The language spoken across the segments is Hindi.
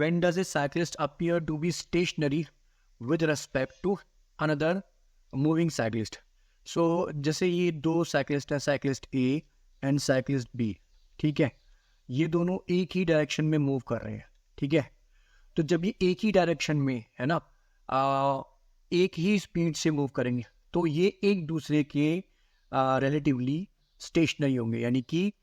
When does a cyclist appear to be stationary with respect to another moving cyclist? So जैसे ये दो साइक्लिस्ट हैं, cyclist A and cyclist B, ठीक है, ये दोनों एक ही डायरेक्शन में मूव कर रहे हैं, ठीक है। तो जब ये एक ही डायरेक्शन में है ना, एक ही स्पीड से मूव करेंगे, तो ये एक दूसरे के रिलेटिवली स्टेशनरी होंगे, यानी कि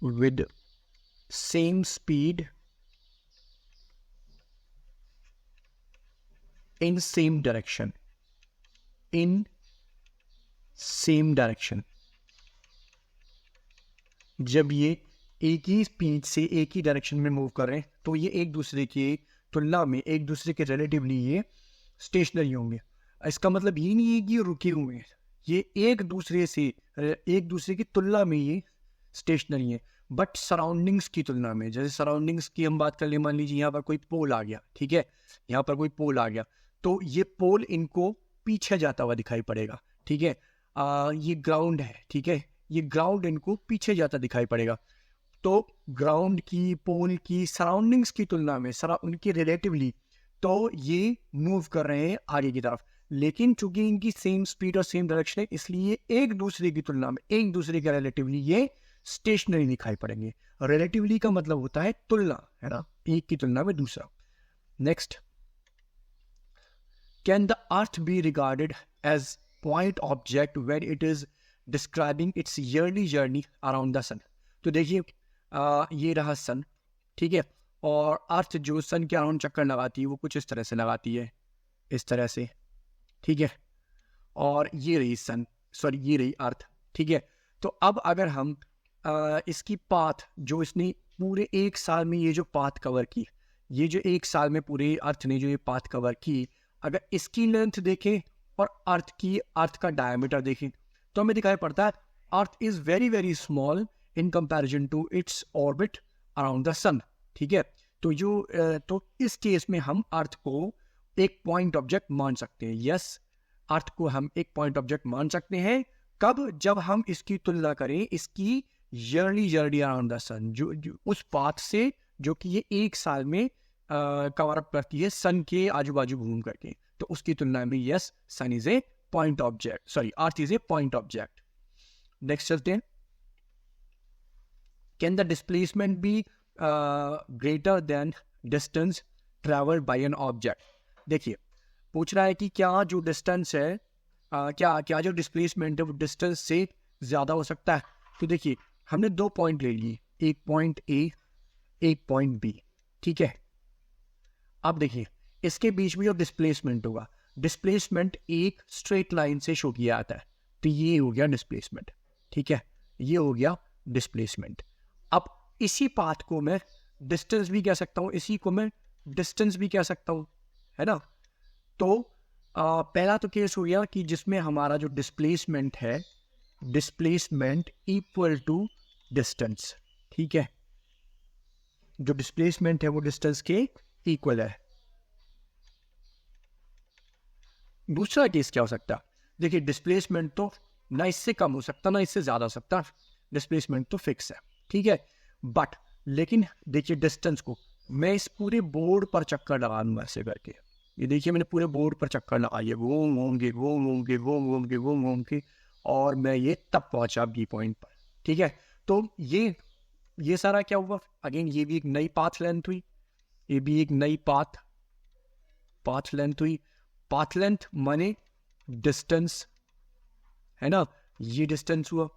with same speed in same direction, in same direction। जब ये एक ही स्पीड से एक ही डायरेक्शन में मूव कर रहे हैं, तो ये एक दूसरे की तुलना में, एक दूसरे के रिलेटिवली ये स्टेशनरी होंगे। इसका मतलब ये नहीं है कि ये रुके हुए हैं, ये एक दूसरे की तुलना में ये स्टेशनरी है, बट सराउंडिंग्स की तुलना में। जैसे सराउंडिंग्स की हम बात कर ले, मान लीजिए यहाँ पर कोई पोल आ गया, ठीक है, यहाँ पर कोई पोल आ गया, तो ये पोल इनको पीछे जाता हुआ दिखाई पड़ेगा, ठीक है। ये ग्राउंड है, ठीक है, ये ग्राउंड इनको पीछे जाता दिखाई पड़ेगा। तो ग्राउंड की, पोल की सराउंडिंग्स की तुलना में, उनके रिलेटिवली, तो ये मूव कर रहे हैं आगे की तरफ, लेकिन चूंकि इनकी सेम स्पीड और सेम डायरेक्शन है, इसलिए एक दूसरे की तुलना में, एक दूसरे के रिलेटिवली ये स्टेशनरी दिखाई पड़ेंगे। रिलेटिवली का मतलब होता है तुलना, है ना, एक की तुलना में दूसरा। Next, can the earth be regarded as point object when it is describing its yearly journey around the sun? तो देखिए, ये रहा सन, ठीक है, और अर्थ जो सन के अराउंड चक्कर लगाती है वो कुछ इस तरह से लगाती है, इस तरह से, ठीक है, और ये रही सन, सॉरी ये रही अर्थ, ठीक है। तो अब अगर हम इसकी पाथ, जो इसने पूरे एक साल में ये जो पाथ कवर की, ये जो एक साल में पूरे अर्थ ने जो ये पाथ कवर की, अगर इसकी लेंथ देखें और अर्थ का डायमीटर देखें, तो हमें दिखाई पड़ता है earth is very very small in comparison to its orbit around the sun, ठीक है। तो इस केस में हम अर्थ को एक पॉइंट ऑब्जेक्ट मान सकते हैं। यस, अर्थ को हम एक पॉइंट ऑब्जेक्ट मान सकते हैं। कब? जब हम इसकी तुलना करें इसकी ईयरली जर्नी अराउंड द सन, जो उस पाथ से जो कि ये एक साल में कवर अप करती है सन के आजू बाजू घूम करके, तो उसकी तुलना में yes, sun is a point object, sorry earth is a point object. Next चलते हैं, can the displacement be greater than distance travelled by an object? देखिए, पूछ रहा है कि क्या जो डिस्टेंस है, क्या जो डिस्प्लेसमेंट है वो डिस्टेंस से ज्यादा हो सकता है? तो देखिए, हमने दो पॉइंट ले लिए, एक पॉइंट ए, एक पॉइंट बी, ठीक है। अब देखिए, इसके बीच में जो डिस्प्लेसमेंट होगा, डिस्प्लेसमेंट एक स्ट्रेट लाइन से शो किया जाता है, तो ये हो गया डिस्प्लेसमेंट, ठीक है, ये हो गया डिस्प्लेसमेंट। अब इसी पाथ को मैं डिस्टेंस भी कह सकता हूँ, इसी को मैं डिस्टेंस भी कह सकता हूँ, है ना। तो पहला तो केस हो गया कि जिसमें हमारा जो डिस्प्लेसमेंट है, डिस्प्लेसमेंट इक्वल टू डिस्टेंस, ठीक है, जो डिस्प्लेसमेंट है वो डिस्टेंस के इक्वल है। दूसरा केस क्या हो सकता है? देखिए, डिस्प्लेसमेंट तो ना इससे कम हो सकता ना इससे ज्यादा हो सकता, डिस्प्लेसमेंट तो फिक्स है, ठीक है। बट लेकिन देखिए, डिस्टेंस को मैं इस पूरे बोर्ड पर चक्कर लगा दूंगा ऐसे करके, ये देखिए मैंने पूरे बोर्ड पर चक्कर लगाई, घूम घूम के घूम घूम के घूम घूम के घूम घूम के, और मैं ये तब पहुंचा बी पॉइंट पर, ठीक है। तो ये सारा क्या हुआ? अगेन ये भी एक नई पाथ लेंथ हुई, ये भी एक नई पाथ लेंथ हुई। पाथ लेंथ माने डिस्टेंस, है ना, ये डिस्टेंस हुआ।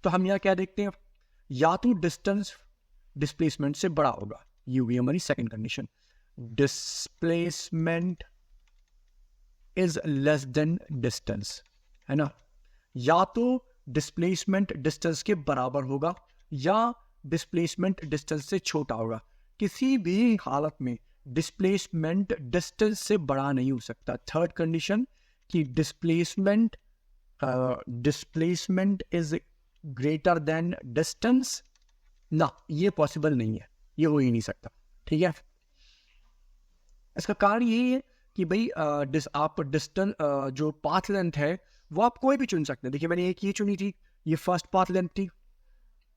तो हम यहाँ क्या देखते हैं? या तो डिस्टेंस डिस्प्लेसमेंट से बड़ा होगा, ये हुई हमारी second condition, displacement is less than distance, है ना। या तो डिस्प्लेसमेंट डिस्टेंस के बराबर होगा या डिस्प्लेसमेंट डिस्टेंस से छोटा होगा। किसी भी हालत में डिस्प्लेसमेंट डिस्टेंस से बड़ा नहीं हो सकता। थर्ड कंडीशन कि displacement is greater than distance, ना, ये पॉसिबल नहीं है, ये हो ही नहीं सकता, ठीक है। इसका कारण यही है कि भाई आप डिस्टेंस जो पाथ लेंथ है वो आप कोई भी चुन सकते हैं। देखिए, मैंने एक ये चुनी थी, ये फर्स्ट पाथ लेंथ थी,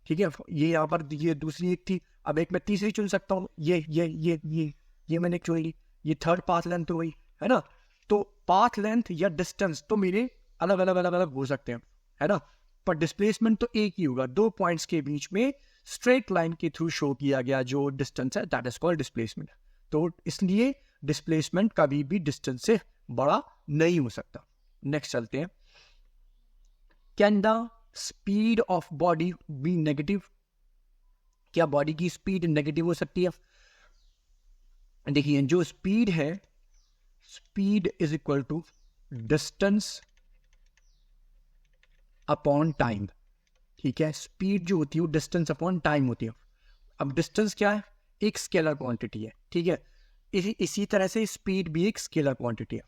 ठीक है, ये यहाँ पर ये दूसरी एक थी, अब एक मैं तीसरी चुन सकता हूँ, ये मैंने चुन ली, ये थर्ड पाथ लेंथ हो गई, है ना। तो पाथ लेंथ या डिस्टेंस तो मेरे अलग अलग अलग अलग हो सकते हैं, है ना, पर डिस्प्लेसमेंट तो एक ही होगा। दो पॉइंट्स के बीच में स्ट्रेट लाइन के थ्रू शो किया गया जो डिस्टेंस है, दैट इज कॉल्ड डिस्प्लेसमेंट। तो इसलिए डिस्प्लेसमेंट कभी भी डिस्टेंस से बड़ा नहीं हो सकता। नेक्स्ट चलते हैं, can the speed of body be negative? क्या बॉडी की स्पीड नेगेटिव हो सकती है? देखिए, जो स्पीड है, speed is equal to distance upon time. ठीक है, स्पीड जो होती है वो डिस्टेंस अपॉन टाइम होती है। अब डिस्टेंस क्या है? एक स्केलर क्वांटिटी है, ठीक है। इसी तरह से स्पीड भी एक स्केलर क्वांटिटी है।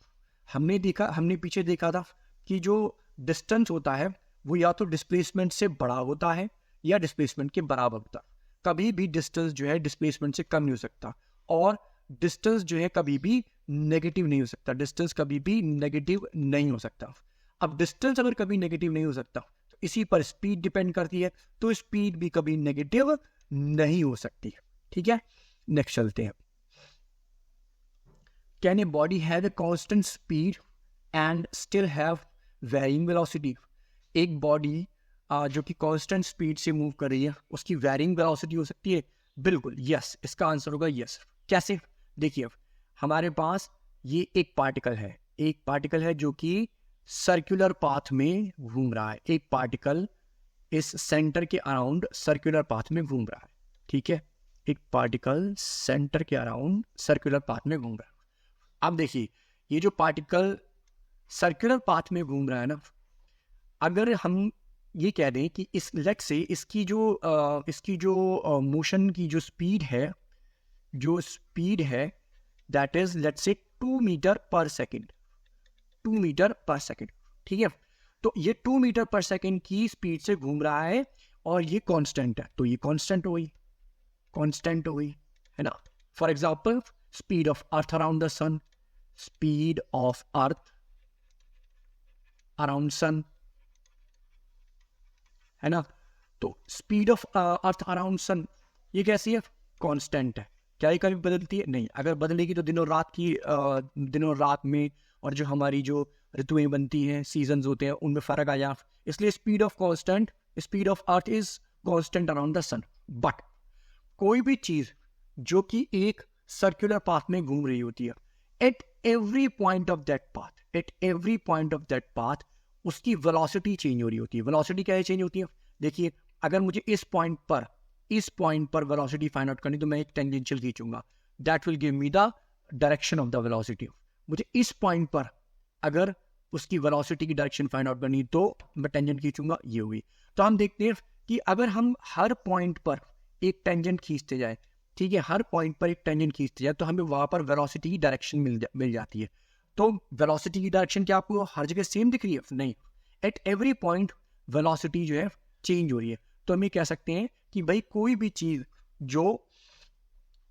हमने पीछे देखा था कि जो डिस्टेंस होता है वो या तो डिस्प्लेसमेंट से बड़ा होता है या डिस्प्लेसमेंट के बराबर होता है। कभी भी डिस्टेंस जो है डिस्प्लेसमेंट से कम नहीं हो सकता, और डिस्टेंस जो है कभी भी नेगेटिव नहीं हो सकता। डिस्टेंस कभी भी नेगेटिव नहीं हो सकता। अब डिस्टेंस अगर कभी नेगेटिव नहीं हो सकता तो इसी पर स्पीड डिपेंड करती है, तो स्पीड भी कभी नेगेटिव नहीं हो सकती। ठीक है, नेक्स्ट चलते हैं। Can a body have a constant speed and still have varying velocity? एक बॉडी जो कि कांस्टेंट स्पीड से मूव कर रही है, उसकी वेरिंग वेलोसिटी हो सकती है? बिल्कुल, यस, इसका आंसर होगा यस। कैसे? देखिए, अब हमारे पास ये एक पार्टिकल है जो कि सर्कुलर पाथ में घूम रहा है। एक पार्टिकल इस सेंटर के अराउंड सर्कुलर पाथ में घूम रहा है, ठीक है। एक पार्टिकल सेंटर के अराउंड सर्कुलर पाथ में घूम रहा है। अब देखिए, ये जो पार्टिकल सर्कुलर पाथ में घूम रहा है ना, अगर हम ये कह दें कि इस लेट से इसकी जो मोशन की जो स्पीड है दैट इज लेट से 2 मीटर पर सेकेंड, 2 मीटर पर सेकेंड, ठीक है। तो ये 2 मीटर पर सेकेंड की स्पीड से घूम रहा है और ये कांस्टेंट है, तो ये कांस्टेंट हो गई, है ना। For example, speed of earth around the sun, speed of earth around sun, है ना। तो speed of earth around sun ये कैसी है? कांस्टेंट है। क्या ये कभी बदलती है? नहीं। अगर बदलेगी तो दिनों रात में और जो हमारी जो ऋतुएं बनती हैं, सीजन्स होते हैं, उनमें फर्क आ जाए। इसलिए speed of earth is constant around the sun. But कोई भी चीज जो कि एक सर्कुलर पाथ में घूम रही होती है, eight every point of that path उसकी वेलोसिटी चेंज हो रही होती है। वेलोसिटी क्या चेंज होती है? देखिए, अगर मुझे इस पॉइंट पर वेलोसिटी फाइंड आउट करनी, तो मैं एक टेंजेंशियल खींचूंगा, that will give me the direction of the velocity. मुझे इस पॉइंट पर अगर उसकी वेलोसिटी की डायरेक्शन फाइंड आउट करनी तो मैं टेंजेंट खींचूंगा, ये हुई। तो हम देखते हैं कि अगर हम हर पॉइंट पर एक टेंजेंट खींचते जाए, ठीक है, हर पॉइंट पर एक टेंजेंट खींचते जाए, तो हमें वहां पर वेलोसिटी की डायरेक्शन मिल जाती है। तो वेलोसिटी की डायरेक्शन क्या आपको हर जगह सेम दिख रही है? नहीं, एट एवरी पॉइंट वेलोसिटी जो है चेंज हो रही है। तो हम ये कह सकते हैं कि भाई कोई भी चीज जो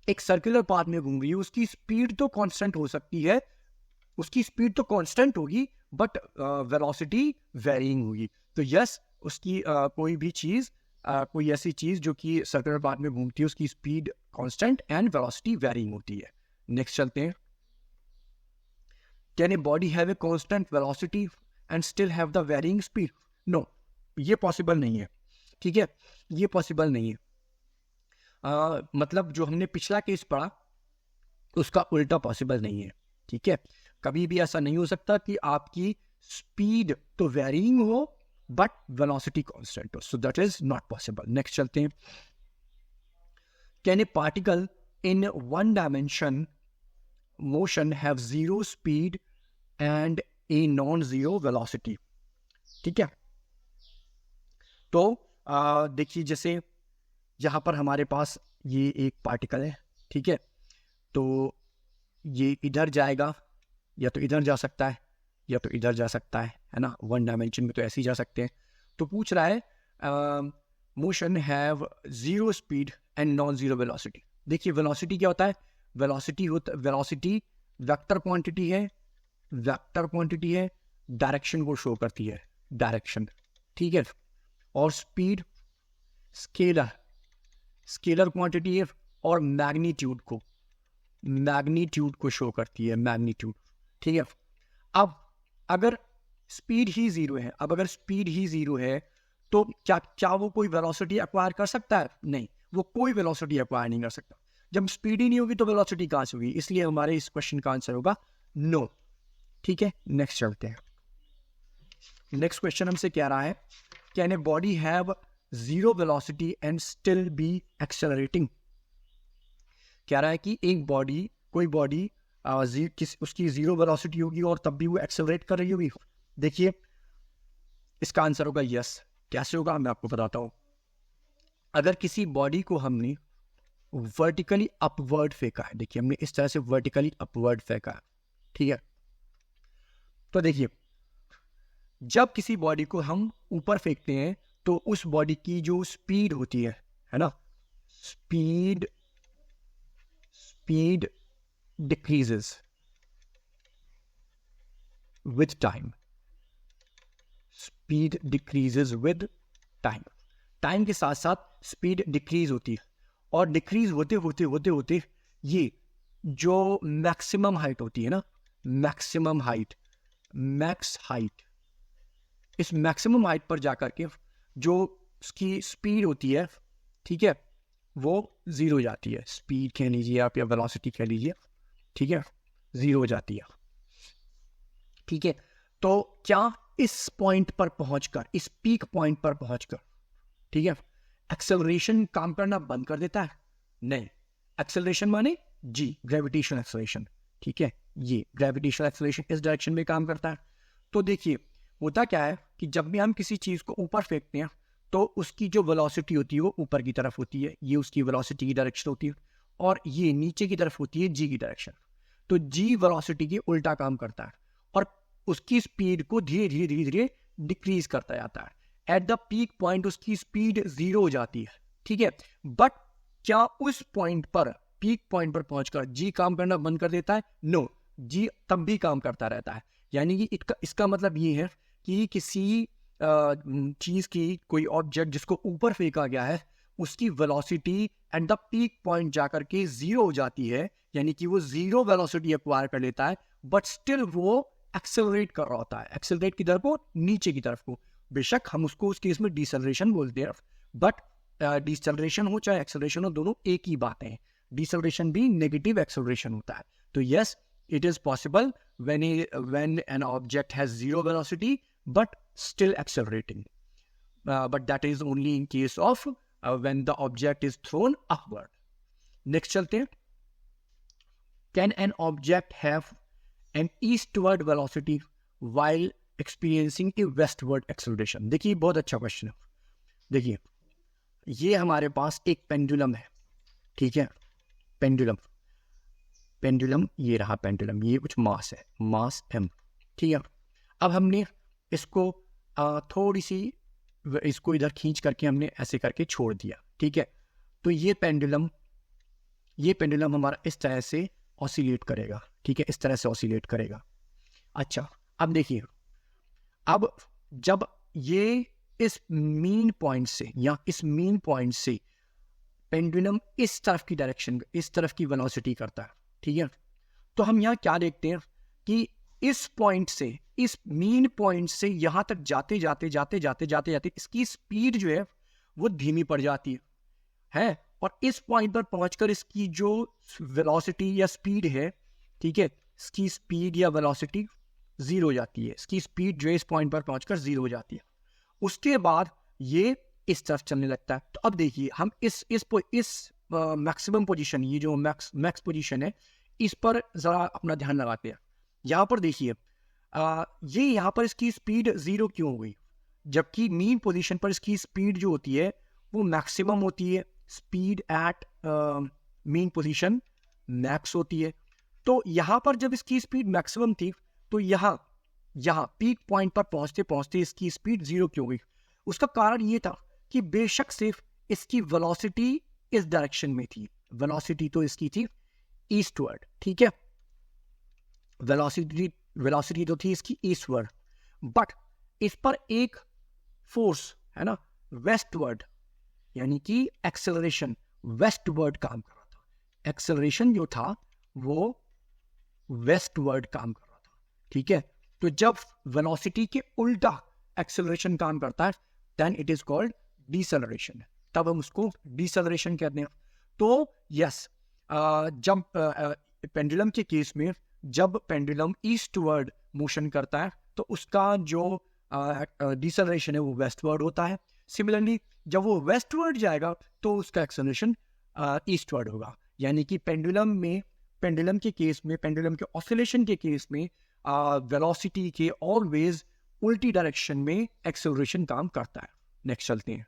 एक सर्कुलर पाथ में घूम रही है, उसकी स्पीड तो कांस्टेंट हो सकती है, उसकी स्पीड तो कांस्टेंट होगी, बट वेलोसिटी वेरिंग होगी। तो यस, उसकी कोई ऐसी चीज जो कि सर्कुलर पाथ में घूमती है, उसकी speed constant and velocity varying होती है। नेक्स्ट चलते हैं। Can a body have a constant velocity and still have the varying speed? No, ये पॉसिबल नहीं है, ठीक है, ये पॉसिबल नहीं है। मतलब जो हमने पिछला केस पढ़ा उसका उल्टा पॉसिबल नहीं है, ठीक है। कभी भी ऐसा नहीं हो सकता कि आपकी स्पीड तो वेरिंग हो बट वेलोसिटी कांस्टेंट हो, so that is not possible. Next चलते हैं। Can A particle in one dimension motion have zero speed and a non zero velocity? ठीक है, तो देखिए, जैसे यहां पर हमारे पास ये एक पार्टिकल है, ठीक है, तो ये इधर जाएगा, या तो इधर जा सकता है या तो इधर जा सकता है ना। वन डायमेंशन में तो ऐसे ही जा सकते हैं। तो पूछ रहा है motion have zero speed and non zero velocity. देखिए, वेलोसिटी क्या होता है? वेलोसिटी वेक्टर क्वांटिटी है, डायरेक्शन को शो करती है, डायरेक्शन, ठीक है। और स्केलर, स्केलर क्वांटिटी है, और मैग्नीट्यूड को शो करती है, मैग्नीट्यूड। ठीक है, अब अगर स्पीड ही जीरो है, तो क्या वो कोई वेलोसिटी एक्वायर कर सकता है? नहीं, वो कोई वेलोसिटी एक्वायर नहीं कर सकता। जब स्पीड ही नहीं होगी तो वेलोसिटी कहां से होगी? इसलिए हमारे इस क्वेश्चन का आंसर होगा नो। ठीक है, नेक्स्ट चलते हैं। नेक्स्ट क्वेश्चन हमसे कह रहा है, can a body have zero velocity and still be accelerating? कह रहा है कि कोई बॉडी उसकी जीरो वेलोसिटी होगी और तब भी वो एक्सेलरेट कर रही होगी। देखिए, इसका आंसर होगा यस। कैसे होगा मैं आपको बताता हूं। अगर किसी बॉडी को हमने वर्टिकली अपवर्ड फेंका है, देखिए हमने इस तरह से वर्टिकली अपवर्ड फेंका है, ठीक है, तो देखिए जब किसी बॉडी को हम ऊपर फेंकते हैं तो उस बॉडी की जो स्पीड होती है ना, speed decreases with time, speed decreases with time. Time के साथ साथ स्पीड डिक्रीज होती है, और डिक्रीज होते होते ये जो मैक्सिमम हाइट होती है ना, मैक्स हाइट, इस मैक्सिमम हाइट पर जाकर के जो उसकी स्पीड होती है, ठीक है, वो जीरो हो जाती है। स्पीड कह लीजिए आप या वेलोसिटी कह लीजिए, ठीक है, जीरो हो जाती है। ठीक है, तो क्या इस पॉइंट पर पहुंचकर, इस पीक पॉइंट पर पहुंचकर, ठीक है, एक्सेलरेशन काम करना बंद कर देता है? नहीं। एक्सेलरेशन माने जी, ग्रेविटेशनल एक्सेलरेशन। ठीक है, ये ग्रेविटेशनल एक्सेलरेशन इस डायरेक्शन में काम करता है। तो देखिए होता क्या है कि जब भी हम किसी चीज को ऊपर फेंकते हैं तो उसकी जो वेलोसिटी होती है वो ऊपर की तरफ होती है, ये उसकी वेलोसिटी की डायरेक्शन होती है, और ये नीचे की तरफ होती है जी की डायरेक्शन। तो जी वेलोसिटी के उल्टा काम करता है और उसकी स्पीड को धीरे धीरे डिक्रीज करता जाता है। एट द पीक पॉइंट उसकी स्पीड जीरो हो जाती है। ठीक है, बट क्या उस पॉइंट पर, पीक पॉइंट पर पहुंचकर जी काम करना बंद कर देता है? नो, जी तब भी काम करता रहता है। यानी कि इसका मतलब ये है कि किसी चीज की, कोई ऑब्जेक्ट जिसको ऊपर फेंका गया है, उसकी velocity at the peak point जाकर के जीरो हो जाती है, यानी कि वो जीरो वेलोसिटी एक्वायर कर लेता है, बट स्टिल वो एक्सेलरेट कर रहा होता है। एक्सेलरेट किधर को? नीचे की तरफ को। बेशक हम उसको उस केस में डिसेलरेशन बोलते हैं, बट डिसेलरेशन हो चाहे एक्सेलरेशन हो, दोनों एक ही बात है। डिसेलरेशन भी नेगेटिव एक्सेलरेशन होता है। तो yes, it is possible when an object has zero velocity but still accelerating, but that is only in case of when the object is thrown upward. Next चलते हैं, can an object have an eastward velocity while experiencing a westward acceleration? देखिए बहुत अच्छा क्वेश्चन है। देखिए ये हमारे पास एक पेंडुलम है, ठीक है, पेंडुलम ये रहा पेंडुलम, ये कुछ मास है, मास m, ठीक है। अब हमने इसको थोड़ी सी इसको इधर खींच करके हमने ऐसे करके छोड़ दिया, ठीक है। तो ये पेंडुलम हमारा इस तरह से ऑसिलेट करेगा, ठीक है, इस तरह से ऑसिलेट करेगा। अच्छा, अब देखिए, अब जब ये इस मीन पॉइंट से या इस मीन पॉइंट से पेंडुलम इस तरफ की डायरेक्शन, इस तरफ की वेलोसिटी करता है, ठीक है, तो हम यहाँ क्या देखते हैं कि इस पॉइंट से, इस मीन पॉइंट से यहां तक जाते जाते इसकी स्पीड जो है वो धीमी पड़ जाती है, और इस पॉइंट पर पहुंचकर इसकी जो वेलोसिटी या स्पीड है, ठीक है, इसकी स्पीड या वेलोसिटी जीरो हो जाती है। इसकी स्पीड जो है इस पॉइंट पर पहुंचकर जीरो हो जाती है। उसके बाद ये इस तरफ चलने लगता है। तो अब देखिए हम इस मैक्सिमम पोजीशन, ये जो मैक्स पोजीशन है, इस पर जरा अपना ध्यान लगाते हैं। यहाँ पर देखिए ये यहाँ पर इसकी स्पीड जीरो क्यों हो गई, जबकि मीन पोजीशन पर इसकी स्पीड जो होती है वो मैक्सिमम होती है। Speed at mean position max होती है। तो यहाँ पर जब इसकी स्पीड मैक्सिमम थी तो यहाँ पीक पॉइंट पर पहुंचते पहुंचते इसकी स्पीड जीरो क्यों गई? उसका कारण ये था कि बेशक सिर्फ इसकी वेलोसिटी इस डायरेक्शन में थी, वेलोसिटी तो इसकी थी ईस्टवर्ड, ठीक है, वेलोसिटी तो थी इसकी ईस्टवर्ड, बट इस पर एक फोर्स है ना वेस्टवर्ड, यानी कि एक्सेलरेशन वेस्टवर्ड काम कर रहा था। एक्सेलरेशन जो था वो वेस्टवर्ड काम कर रहा था, ठीक है। तो जब वेलोसिटी के उल्टा एक्सेलरेशन काम करता है then it is called deceleration, तब हम उसको डिसेलरेशन कहते हैं। तो यस, जब पेंडुलम के केस में जब पेंडुलम ईस्टवर्ड मोशन करता है तो उसका जो डिसेलरेशन है वो वेस्टवर्ड होता है। सिमिलरली जब वो वेस्टवर्ड जाएगा तो उसका एक्सेलरेशन ईस्टवर्ड होगा। यानी कि पेंडुलम के केस में, पेंडुलम के ऑसिलेशन के केस में वेलोसिटी के ऑलवेज उल्टी डायरेक्शन में एक्सेलरेशन काम करता है। नेक्स्ट चलते हैं।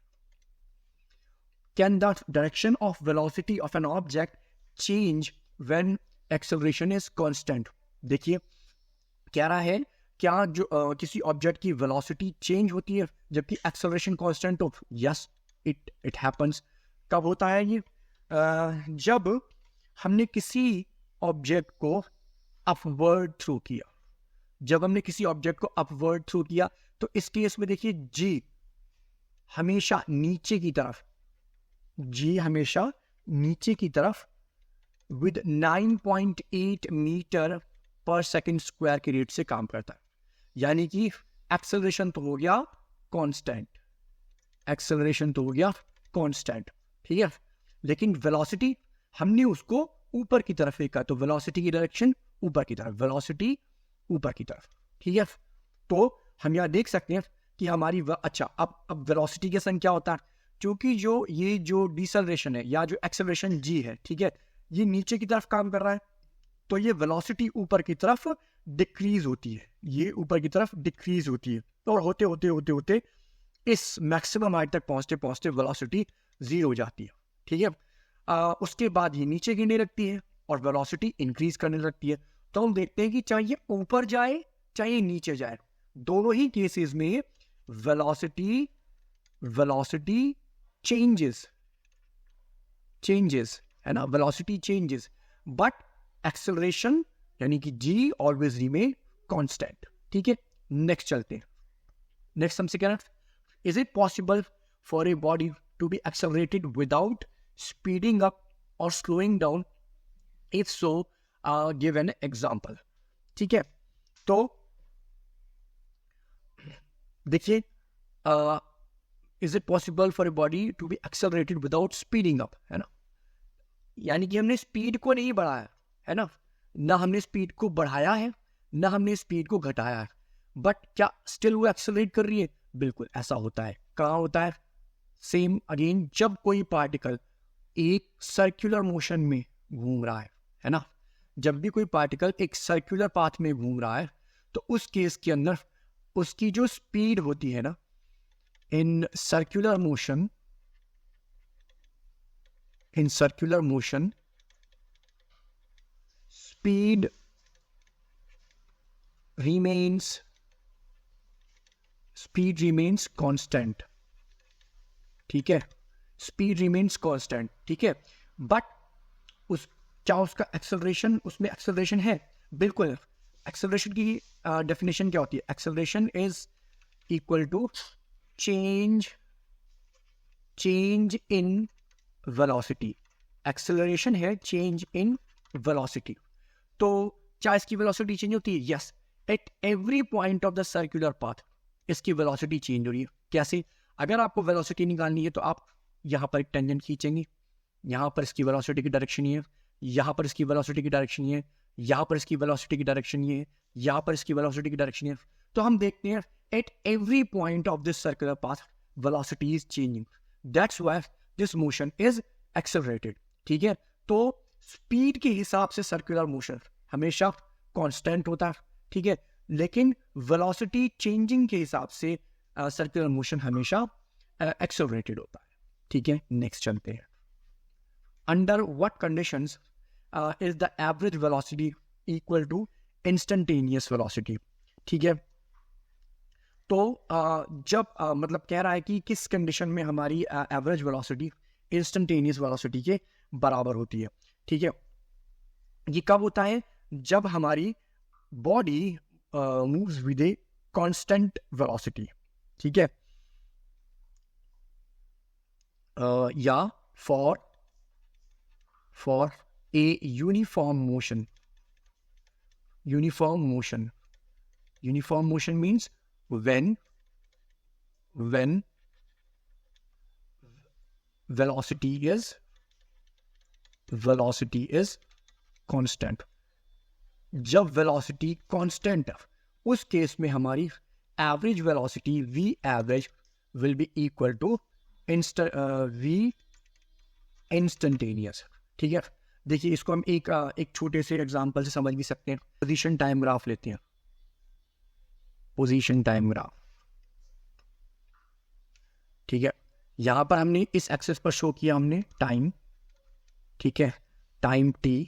Can the direction of velocity of an object change when acceleration is constant? देखिए कह रहा है क्या जो किसी ऑब्जेक्ट की वेलोसिटी चेंज होती है जबकि एक्सेलरेशन कांस्टेंट हो? Yes, it happens. कब होता है ये? जब हमने किसी ऑब्जेक्ट को अपवर्ड थ्रो किया। जब हमने किसी ऑब्जेक्ट को अपवर्ड थ्रो किया तो इस केस में देखिए जी हमेशा नीचे की तरफ, जी हमेशा नीचे की तरफ विद 9.8 मीटर पर सेकंड स्क्वायर के रेट से काम करता है। यानी कि एक्सेलरेशन तो हो गया कांस्टेंट, एक्सेलरेशन तो हो गया कांस्टेंट, ठीक है। लेकिन वेलोसिटी हमने उसको ऊपर की तरफ फेंका तो वेलोसिटी की डायरेक्शन ऊपर की तरफ, वेलोसिटी ऊपर की तरफ, ठीक है। तो हम यहाँ देख सकते हैं कि हमारी अच्छा अब वेलोसिटी के संग क्या होता है, क्योंकि ये जो डिसेलरेशन है या जो एक्सेलरेशन जी है, ठीक है, ये नीचे की तरफ काम कर रहा है तो ये वेलोसिटी ऊपर की तरफ डिक्रीज होती है, ये ऊपर की तरफ डिक्रीज होती है और होते होते होते होते इस मैक्सिमम हाइट तक पहुंचते पहुंचते वेलोसिटी जीरो हो जाती है, ठीक है। उसके बाद ये नीचे गिरने लगती है और वेलोसिटी इंक्रीज करने लगती है। तो हम देखते हैं कि चाहे ये ऊपर जाए चाहे नीचे जाए, दोनों ही केसेस में वेलोसिटी चेंजेस है ना, वेलोसिटी चेंजेस बट एक्सेलरेशन यानी कि जी ऑलवेज रिमेन कांस्टेंट, ठीक है। नेक्स्ट चलते हैं। नेक्स्ट हमसे क्या है, is it possible for a body to be accelerated without speeding up और slowing down? If so give an example, ठीक है। तो देखिए is it possible for a body to be accelerated without speeding up, है ना, यानी कि हमने स्पीड को नहीं बढ़ाया है ना हमने स्पीड को बढ़ाया है ना हमने स्पीड को घटाया है, बट क्या स्टिल वो एक्सेलरेट कर रही है? बिल्कुल ऐसा होता है। कहाँ होता है? सेम अगेन, जब कोई पार्टिकल एक सर्कुलर मोशन में घूम रहा है ना, जब भी कोई पार्टिकल एक सर्कुलर पाथ में घूम रहा है तो उस केस के अंदर उसकी जो स्पीड होती है ना, in circular motion speed remains constant, ठीक है, स्पीड रिमेन्स कांस्टेंट, ठीक है। बट क्या उसका एक्सेलरेशन, उसमें एक्सेलरेशन है? बिल्कुल। एक्सेलरेशन की डेफिनेशन क्या होती है? Acceleration is equal to change in velocity. Acceleration है चेंज इन वेलोसिटी। तो क्या इसकी वेलोसिटी चेंज होती है? Yes, at every point of the circular path इसकी वेलोसिटी चेंज हो रही है। कैसे? अगर आपको वेलोसिटी निकालनी है तो आप यहाँ पर एक टेंजेंट खींचेंगे, यहाँ पर इसकी वेलोसिटी की डायरेक्शन ये है, यहाँ पर इसकी वेलोसिटी की डायरेक्शन ये है, यहाँ पर इसकी वेलोसिटी की डायरेक्शन ये है, यहाँ पर इसकी वेलोसिटी की डायरेक्शन ये है। तो हम देखते हैं eight every point of this circular path velocity is changing, that's why this motion is accelerated, ठीक है। तो स्पीड के हिसाब से सर्कुलर मोशन हमेशा कांस्टेंट होता है, ठीक है, लेकिन वेलोसिटी चेंजिंग के हिसाब से सर्कुलर मोशन हमेशा एक्सेलरेटेड होता है, ठीक है। नेक्स्ट चलते हैं। Under what conditions is the average velocity equal to instantaneous velocity, ठीक है। तो जब मतलब कह रहा है कि किस कंडीशन में हमारी एवरेज वेलोसिटी इंस्टेंटेनियस वेलोसिटी के बराबर होती है, ठीक है। ये कब होता है? जब हमारी body moves with A constant velocity, ठीक है। या for a uniform motion. Uniform motion means when velocity is constant. जब velocity constant है, उस केस में हमारी average velocity v average will be equal to v instantaneous. ठीक है, देखिए इसको हम एक छोटे से एग्जांपल से समझ भी सकते हैं. पोजीशन टाइम ग्राफ लेते हैं. पोजीशन टाइम ग्राफ, ठीक है, यहां पर हमने इस एक्सेस पर शो किया हमने टाइम, ठीक है, टाइम t,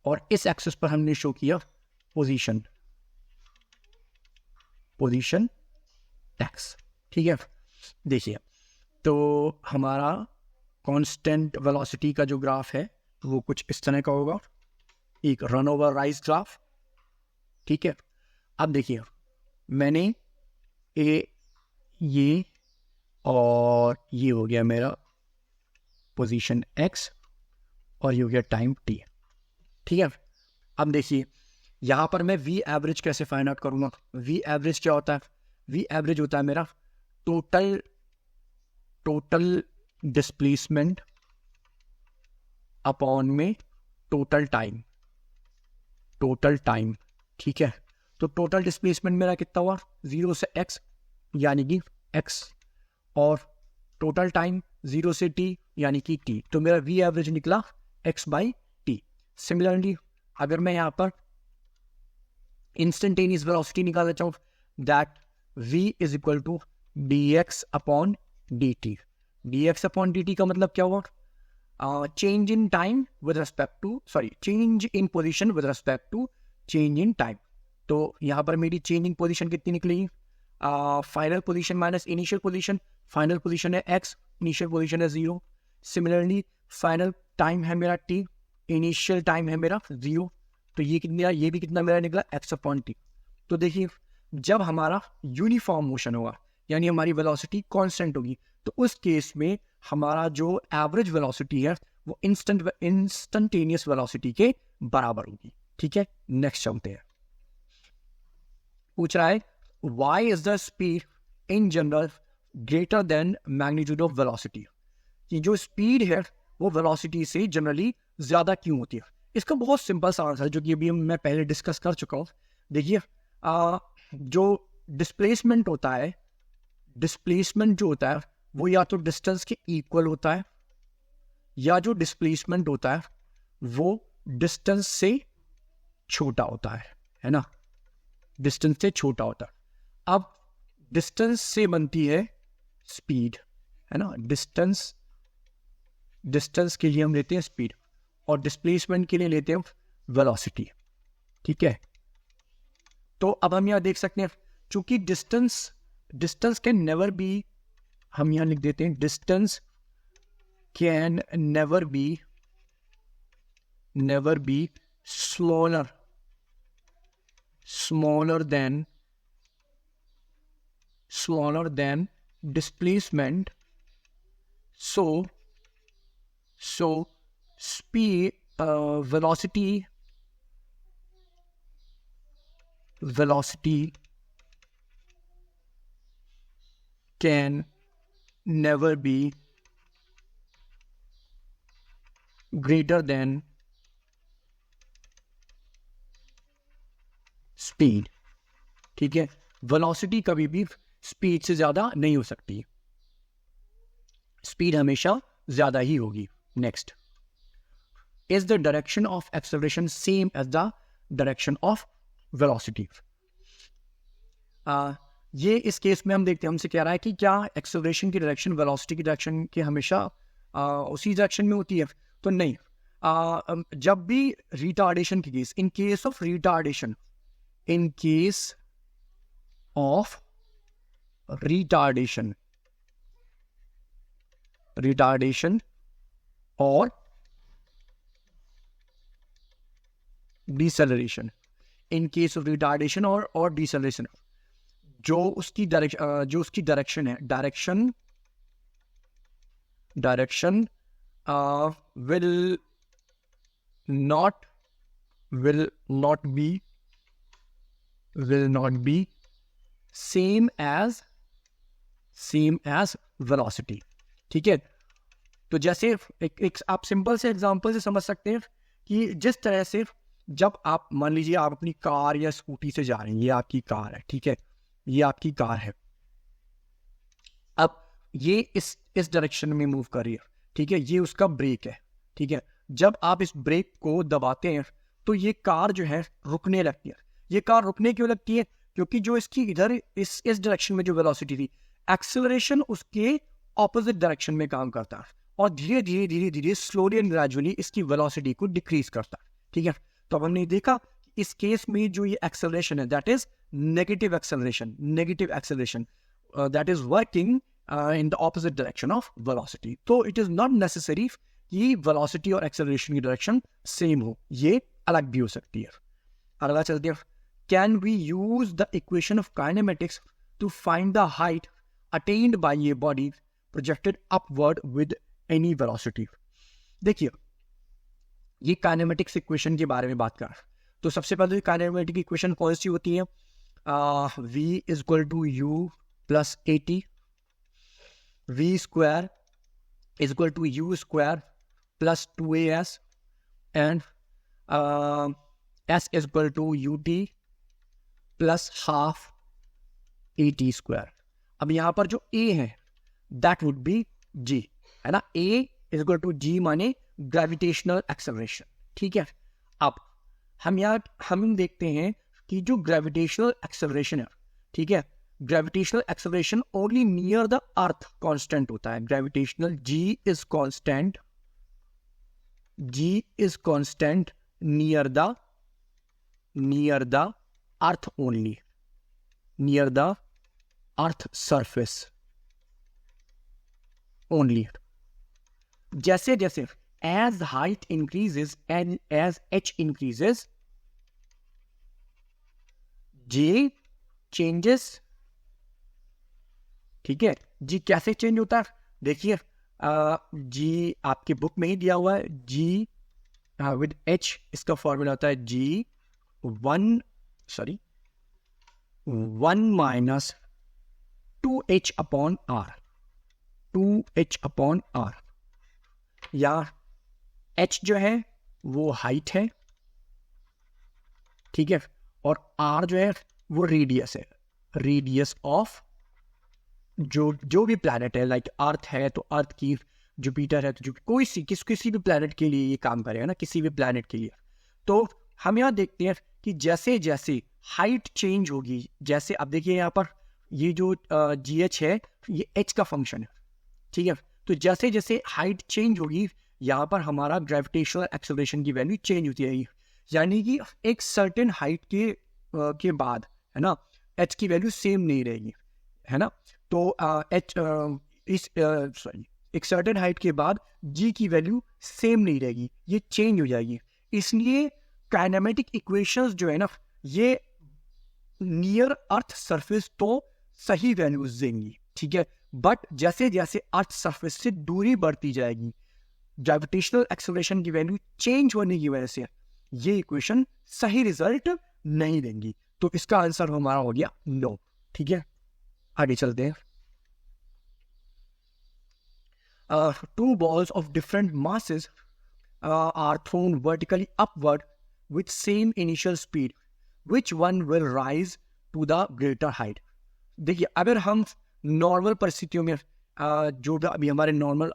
और इस एक्सेस पर हमने शो किया पोजीशन x. ठीक है, देखिए तो हमारा कांस्टेंट वेलोसिटी का जो ग्राफ है वो कुछ इस तरह का होगा, एक रन ओवर राइज ग्राफ. ठीक है, अब देखिए मैंने ये और ये हो गया मेरा पोजीशन x और ये हो गया टाइम t. ठीक है, अब देखिए यहां पर मैं v एवरेज कैसे फाइंड आउट करूंगा. v एवरेज क्या होता है? v एवरेज होता है मेरा टोटल डिस्प्लेसमेंट अपॉन में टोटल टाइम. ठीक है, तो टोटल डिस्प्लेसमेंट मेरा कितना हुआ? 0 से x यानी कि x, और टोटल टाइम 0 से t यानी कि t. तो मेरा v एवरेज निकला x बाई t. सिमिलरली अगर मैं यहाँ पर इंस्टेंटेनियस वेलोसिटी निकालना चाहूँ, that v is equal to dx upon dt. dx upon dt का मतलब क्या हुआ? Change in time with respect to, sorry, change in position with respect to change in time. तो यहाँ पर मेरी चेंजिंग पोजीशन कितनी निकलेगी? Final position minus initial position. Final position है x, इनिशियल पोजीशन है 0. सिमिलरली फाइनल टाइम है मेरा t, इनिशियल टाइम है मेरा 0. तो ये कितना, ये भी कितना मेरा निकला? x upon t. तो देखिए जब हमारा यूनिफॉर्म मोशन होगा यानी हमारी वेलोसिटी कांस्टेंट होगी, तो उस केस में हमारा जो एवरेज वेलोसिटी है वो इंस्टेंटेनियस वेलोसिटी के बराबर होगी. ठीक है, नेक्स्ट चलते हैं. पूछ रहा है why is the speed in general greater than magnitude of velocity. कि जो स्पीड है वो वेलोसिटी से जनरली ज्यादा क्यों होती है? इसका बहुत सिंपल सा आंसर जो कि अभी मैं पहले डिस्कस कर चुका हूँ. देखिए जो डिस्प्लेसमेंट होता है, डिस्प्लेसमेंट जो होता है वो या तो डिस्टेंस के इक्वल होता है, या जो डिस्प्लेसमेंट होता है वो डिस्टेंस से छोटा होता है ना, डिस्टेंस से छोटा होता है. अब डिस्टेंस से बनती है स्पीड, है ना, डिस्टेंस के लिए हम लेते हैं स्पीड, और डिस्प्लेसमेंट के लिए लेते हैं वेलोसिटी. ठीक है, तो अब हम यहाँ देख सकते हैं चूंकि डिस्टेंस कैन नेवर बी, हम यहाँ लिख देते हैं distance can never be smaller than displacement. So speed, velocity can never be greater than speed. ठीक है, वेलोसिटी कभी भी स्पीड से ज्यादा नहीं हो सकती, स्पीड हमेशा ज्यादा ही होगी. Next, is the direction of acceleration same as the direction of velocity. ये इस केस में हम देखते हैं, हमसे कह रहा है कि क्या एक्सेलरेशन की डायरेक्शन वेलोसिटी की डायरेक्शन के हमेशा उसी डायरेक्शन में होती है? तो नहीं. जब भी रिटार्डेशन की case, in case of retardation और deceleration, in case of retardation और डिसेलरेशन, जो उसकी डायरेक्शन है, direction direction will not be same as velocity. ठीक है, तो जैसे एक आप सिंपल से एग्जांपल से समझ सकते हैं कि जिस तरह से जब आप मान लीजिए आप अपनी कार या स्कूटी से जा रहे हैं, ये आपकी कार है, ठीक है, ये आपकी कार है, अब ये इस डायरेक्शन में मूव कर रही है, ठीक है, ये उसका ब्रेक है, ठीक है, जब आप इस ब्रेक को दबाते हैं तो ये कार जो है रुकने लगती है। ये कार रुकने क्यों लगती है? क्योंकि जो इसकी इधर इस डायरेक्शन में जो वेलोसिटी थी, एक्सेलरेशन उसके ऑपोजिट डायरेक्शन में काम करता है और धीरे धीरे स्लोली एंड ग्रेजुअली इसकी वेलोसिटी को डिक्रीज करता है। ठीक है, तो अब हमने देखा इस केस में जो ये एक्सेलरेशन है that is negative acceleration that is working in the opposite direction of velocity. तो it is not necessary कि velocity और acceleration की direction same हो, ये अलग भी हो सकती है। अगला चलते हैं, can we use the equation of kinematics to find the height attained by a body projected upward with any velocity? देखिए ये काइनेमेटिक्स इक्वेशन के बारे में बात कर, तो सबसे पहले काइनेमेटिक इक्वेशन कौन सी होती है? v is equal to u plus at, v square is equal to u square plus 2as and s is equal to ut plus half at square. अब यहाँ पर जो a है that would be g, है ना, a is equal to g माने ग्रेविटेशनल एक्सेलरेशन। ठीक है, अब हम देखते हैं कि जो ग्रेविटेशनल एक्सेलरेशन है, ठीक है, gravitational acceleration only near the earth constant होता है। Gravitational g is constant near the earth only, near the earth surface only. जैसे जैसे as height increases and as h increases, j changes। ठीक है, g कैसे चेंज होता है? देखिए g आपके बुक में ही दिया हुआ है, g विद h इसका फॉर्मूला होता है g 1 minus 2h upon r, या h जो है वो हाइट है, ठीक है, और r जो है वो रेडियस है, रेडियस ऑफ जो भी प्लैनेट है, लाइक अर्थ है तो अर्थ की, जुपिटर है तो किसी भी प्लैनेट के लिए ये काम करेगा ना, किसी भी प्लैनेट के लिए। तो हम यहाँ देखते हैं कि जैसे जैसे हाइट चेंज होगी, जैसे अब देखिए यहाँ पर ये जो GH है ये h का फंक्शन है, ठीक है, तो जैसे जैसे हाइट चेंज होगी यहाँ पर हमारा ग्रेविटेशनल एक्सेलरेशन की वैल्यू चेंज होती रहेगी, यानी कि एक सर्टेन हाइट के बाद, है ना, h की वैल्यू सेम नहीं रहेगी, है ना, तो एक सर्टेन हाइट के बाद g की वैल्यू सेम नहीं रहेगी, ये चेंज हो जाएगी। इसलिए काइनेमेटिक इक्वेशंस जो है ना ये नियर अर्थ सरफेस तो सही वैल्यूज देंगी, ठीक है, बट जैसे जैसे अर्थ सरफेस से दूरी बढ़ती जाएगी, ग्रेविटेशनल एक्सेलरेशन की वैल्यू चेंज होने की वजह से ये इक्वेशन सही रिजल्ट नहीं देंगी। तो इसका आंसर हमारा हो गया नो। ठीक है, आगे चलते हैं। Two balls of different masses are thrown vertically upward with same initial speed. Which one will rise to the greater height? देखिए अगर हम नॉर्मल परिस्थितियों में जो भी अभी हमारे नॉर्मल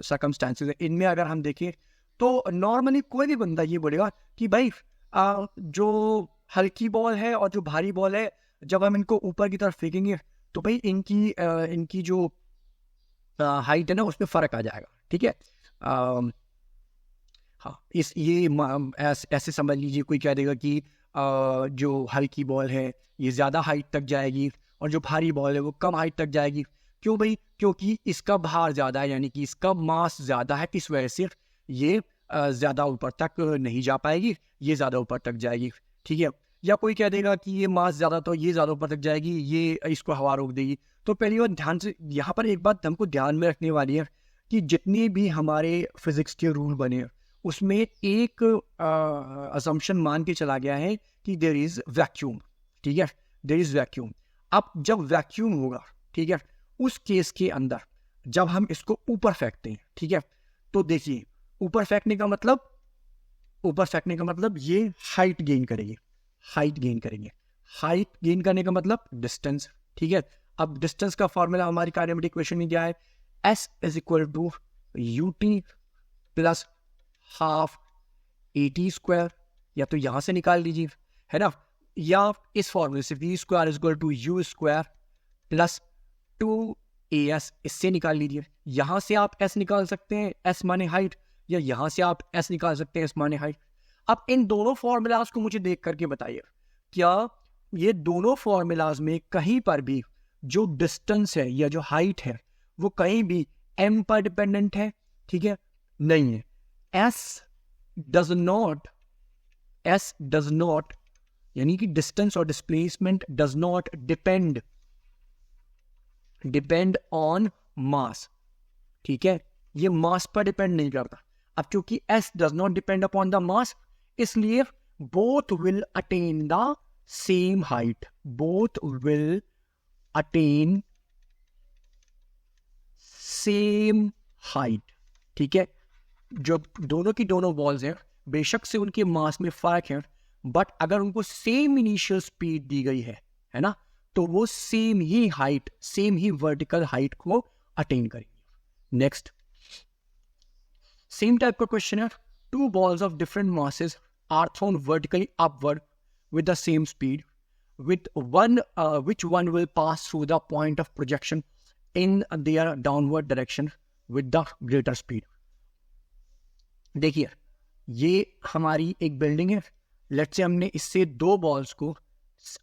सर्कमस्टांसेस है इनमें अगर हम देखें तो नॉर्मली कोई भी बंदा ये बोलेगा कि भाई जो हल्की बॉल है और जो भारी बॉल है जब हम इनको ऊपर की तरफ फेंकेंगे तो भाई इनकी जो हाइट है ना उसमें फ़र्क आ जाएगा। ठीक है, हाँ ऐसे समझ लीजिए, कोई कह देगा कि जो हल्की बॉल है ये ज़्यादा हाइट तक जाएगी और जो भारी बॉल है वो कम हाइट तक जाएगी। क्यों भाई? क्योंकि इसका भार ज़्यादा है, यानी कि इसका मास ज़्यादा है, इस वजह से ये ज़्यादा ऊपर तक नहीं जा पाएगी, ये ज़्यादा ऊपर तक जाएगी। ठीक है, या कोई कह देगा कि ये मास ज़्यादा तो ये ज़्यादा ऊपर तक जाएगी, ये इसको हवा रोक देगी। तो पहली बात ध्यान से यहाँ पर एक बात हमको ध्यान में रखने वाली है कि जितने भी हमारे फिजिक्स के रूल बने उसमें एक असम्पशन मान के चला गया है कि देयर इज वैक्यूम, ठीक है, देयर इज वैक्यूम। अब जब वैक्यूम होगा, ठीक है, उस केस के अंदर जब हम इसको ऊपर फेंकते हैं, ठीक है, तो देखिए ऊपर फेंकने का मतलब ये हाइट गेन करेगी, हाइट गेन करने का मतलब डिस्टेंस, ठीक है। अब डिस्टेंस का फॉर्मूला हमारी काइनेमेटिक इक्वेशन में क्या है, s is equal to ut plus half at square, या तो यहां से निकाल लीजिए, है ना, या इस फॉर्मूले से v square is equal to u square plus 2as, इससे निकाल लीजिए। यहां से आप s निकाल सकते हैं, s माने हाइट, या यहां से आप s निकाल सकते हैं, s माने हाइट। अब इन दोनों फॉर्मूलाज को मुझे देख करके बताइए, क्या ये दोनों फॉर्मूलाज में कहीं पर भी जो डिस्टेंस है या जो हाइट है वो कहीं भी m पर डिपेंडेंट है, ठीक है, नहीं है। s डज नॉट यानी कि डिस्टेंस और displacement does not depend on मास, ठीक है, ये मास पर डिपेंड नहीं करता। अब क्योंकि s does not depend upon the mass, इसलिए both will attain the same height, both will attain same height, ठीक है। जो दोनों की दोनों बॉल्स हैं बेशक से उनके मास में फर्क है, बट अगर उनको सेम इनिशियल स्पीड दी गई है ना, तो वो सेम ही हाइट, सेम ही वर्टिकल हाइट को अटेन करेंगे। नेक्स्ट सेम टाइप का क्वेश्चन है, two balls of different masses are thrown vertically upward with the same speed, with which one will pass through the point of projection in their downward direction with the greater speed। देखिए ये हमारी एक बिल्डिंग है, लेट्स से हमने इससे दो बॉल्स को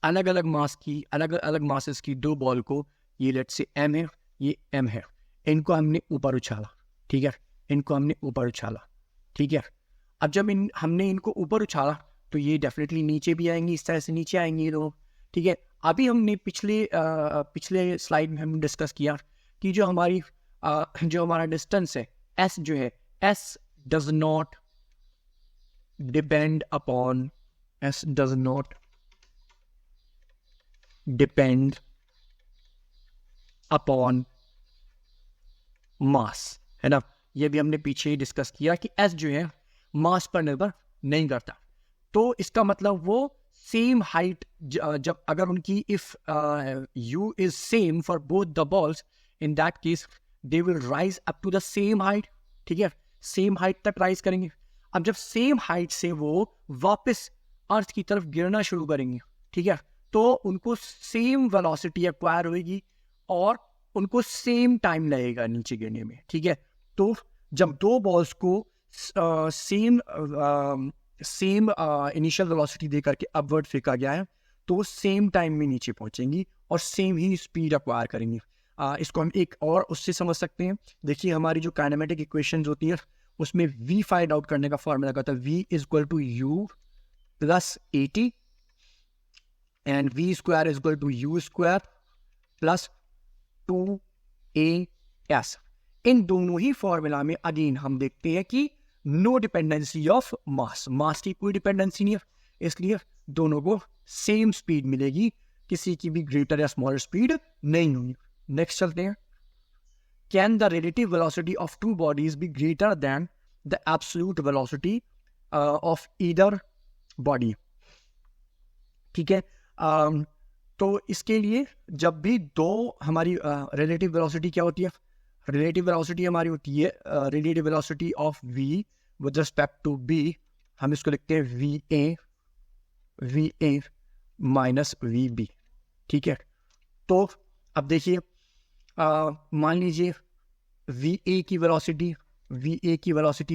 अलग अलग मास की, अलग अलग मासेस की दो बॉल को, ये लेट्स से m है, ये m है, इनको हमने ऊपर उछाला, ठीक है, इनको हमने ऊपर उछाला, ठीक है। अब जब हमने इनको ऊपर उछाला तो ये डेफिनेटली नीचे भी आएंगी, इस तरह से नीचे आएंगे ये दोनों, ठीक है। अभी हमने पिछले स्लाइड में हम डिस्कस किया कि जो हमारा डिस्टेंस है s जो है, s does not depend upon mass, है ना। ये भी हमने पीछे ही डिस्कस किया कि s जो है मास पर निर्भर नहीं करता। तो इसका मतलब वो सेम हाइट, जब अगर उनकी if u is same for both the balls, in that case they will rise up to the same height, ठीक है, सेम हाइट तक राइज करेंगे। अब जब सेम हाइट से वो वापस अर्थ की तरफ गिरना शुरू करेंगे, ठीक है, तो उनको सेम वेलोसिटी एक्वायर होगी और उनको सेम टाइम लगेगा नीचे गिरने में, ठीक है। तो जब दो बॉल्स को सेम इनिशियल वेलोसिटी दे करके अपवर्ड फेंका गया है, तो वो सेम टाइम में नीचे पहुंचेंगी और सेम ही स्पीड एक्वायर करेंगी। इसको हम एक और उससे समझ सकते हैं। देखिए हमारी जो काइनेमेटिक इक्वेशंस होती है उसमें v फाइंड आउट करने का फॉर्मूला कहता है v is equal to u plus at and v square is equal to u square plus 2as। इन दोनों ही फॉर्मूला में अगेन हम देखते हैं कि no dependency of mass, mass की कोई डिपेंडेंसी नहीं है, इसलिए दोनों को सेम स्पीड मिलेगी, किसी की भी ग्रेटर या स्मॉलर स्पीड नहीं होगी। नेक्स्ट चलते हैं, can the relative velocity of two bodies B greater then the absolute velocity of either body, ठीक है। तो इसके लिए जब भी दो हमारी रिलेटिव वेलोसिटी क्या होती है, रिलेटिव वेलोसिटी हमारी होती है relative velocity of v with respect to b, हम इसको लिखते हैं va माइनस vb, ठीक है। तो अब देखिए मान लीजिए va की वेलोसिटी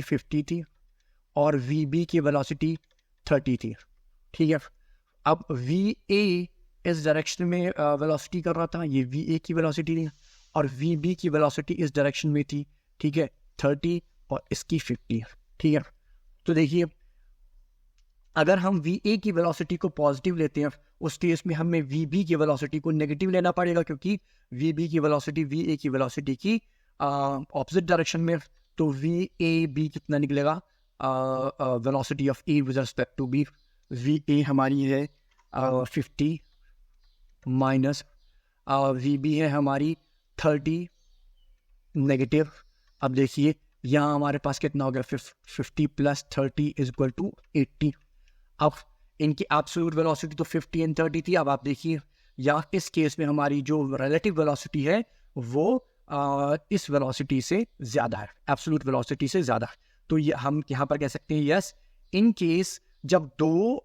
50 थी और vb की वेलोसिटी 30 थी, ठीक है। अब va इस डायरेक्शन में वेलोसिटी कर रहा था, ये va की वेलोसिटी थी, और vb की वेलोसिटी इस डायरेक्शन में थी, ठीक है, 30 और इसकी 50, ठीक है। तो देखिए अगर हम va की वेलोसिटी को पॉजिटिव लेते हैं उस केस में हमें vb की वेलोसिटी को नेगेटिव लेना पड़ेगा, क्योंकि vb की वेलोसिटी va की वेलोसिटी की ऑपोजिट डायरेक्शन में, तो वी ए बी कितना निकलेगा, velocity of A with respect to B, V A हमारी है 50 माइनस वी बी है हमारी 30 नेगेटिव। अब देखिए यहाँ हमारे पास कितना हो गया, 50 प्लस 30 इज इक्वल टू 80। अब इनकी एब्सोल्यूट वेलोसिटी तो 50 एंड 30 थी। अब आप देखिए या इस केस में हमारी जो रिलेटिव वेलोसिटी है वो इस वेलोसिटी से ज़्यादा है, एब्सोल्यूट वेलोसिटी से ज़्यादा। तो ये हम यहाँ पर कह सकते हैं यस, इन केस जब दो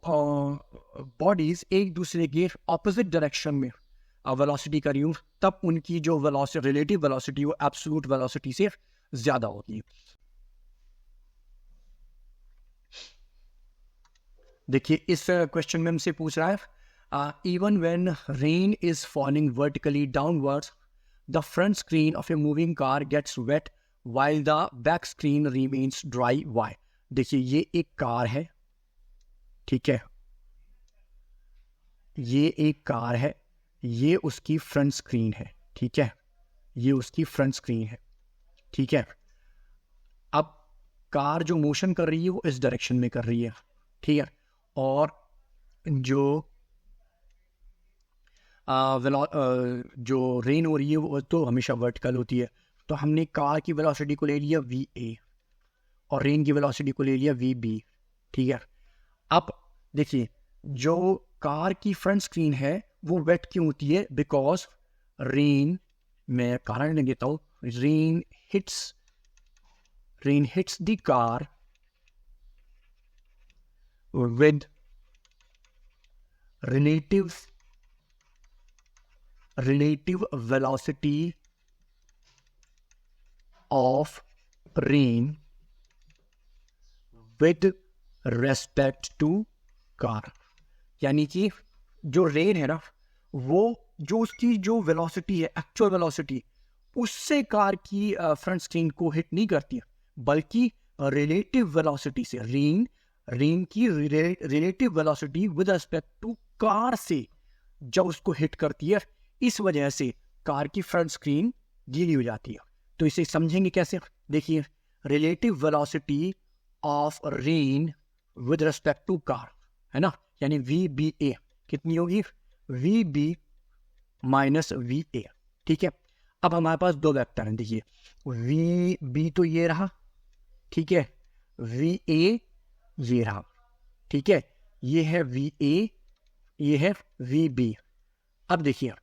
बॉडीज एक दूसरे के ऑपोजिट डायरेक्शन में वेलोसिटी कर रही हूँ, तब उनकी जो वेलोसिटी, रिलेटिव वेलोसिटी, वो एब्सोल्यूट वेलोसिटी से ज़्यादा होती है। देखिए इस क्वेश्चन में हमसे पूछ रहा है, even when rain is falling vertically downwards the front screen of a moving car gets wet while the back screen remains dry, why. देखिए ये एक कार है, ठीक है, ये एक कार है, ये उसकी फ्रंट स्क्रीन है, ठीक है, ये उसकी फ्रंट स्क्रीन है, ठीक है। अब कार जो मोशन कर रही है वो इस डायरेक्शन में कर रही है, ठीक है, और जो जो रेन हो रही है वो तो हमेशा वर्टिकल होती है। तो हमने कार की वेलोसिटी को ले लिया वी ए और रेन की वेलोसिटी को ले लिया वी बी, ठीक है। अब देखिए जो कार की फ्रंट स्क्रीन है वो वेट क्यों होती है, बिकॉज रेन, मैं कारण नहीं देता हूँ, rain hits the car with relative velocity of rain with respect to car। यानी कि जो रेन है ना, वो जो उसकी जो वेलोसिटी है, एक्चुअल वेलोसिटी, उससे कार की फ्रंट स्क्रीन को हिट नहीं करती है, बल्कि रिलेटिव वेलोसिटी से, रेन की relative velocity with respect to car से जब उसको हिट करती है, इस वजह से कार की फ्रंट स्क्रीन गीली हो जाती है। तो इसे समझेंगे कैसे, देखिए relative velocity of rain with respect to car है ना, यानी वी बी ए कितनी होगी, V B minus V A, ठीक है। अब हमारे पास दो वेक्टर हैं, देखिए वी बी तो ये रहा, ठीक है, वी ए ये रहा, ठीक है, ये है वी ए, ये है वी बी। अब देखिए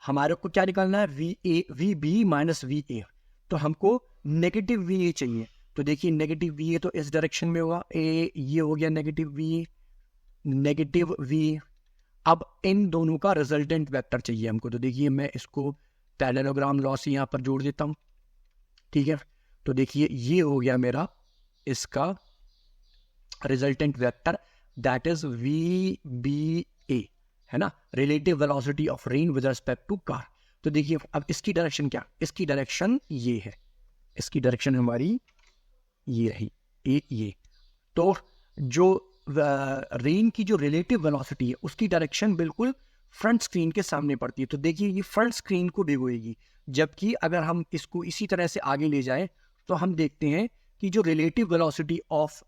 हमारे को क्या निकालना है, V B minus V A, तो हमको नेगेटिव वी ए चाहिए। तो देखिए नेगेटिव वी ए तो इस डायरेक्शन में होगा, ए ये हो गया नेगेटिव वी। अब इन दोनों का रिजल्टेंट वेक्टर चाहिए हमको, तो देखिए मैं इसको पैरेललोग्राम लॉ से यहाँ पर जोड़ देता हूँ, ठीक है। तो देखिए ये हो गया मेरा इसका resultant vector, that is V B A, है ना, relative velocity of rain with respect to car. तो देखिए अब इसकी डायरेक्शन क्या, इसकी डायरेक्शन ये है, इसकी डायरेक्शन हमारी ये रही ये। तो जो रेन की जो रिलेटिव वेलोसिटी है उसकी डायरेक्शन बिल्कुल फ्रंट स्क्रीन के सामने पड़ती है। तो देखिए ये फ्रंट स्क्रीन को भिगोएगी, जबकि अगर हम इसको इसी तरह से आगे ले जाएं तो हम देखते हैं कि जो relative velocity of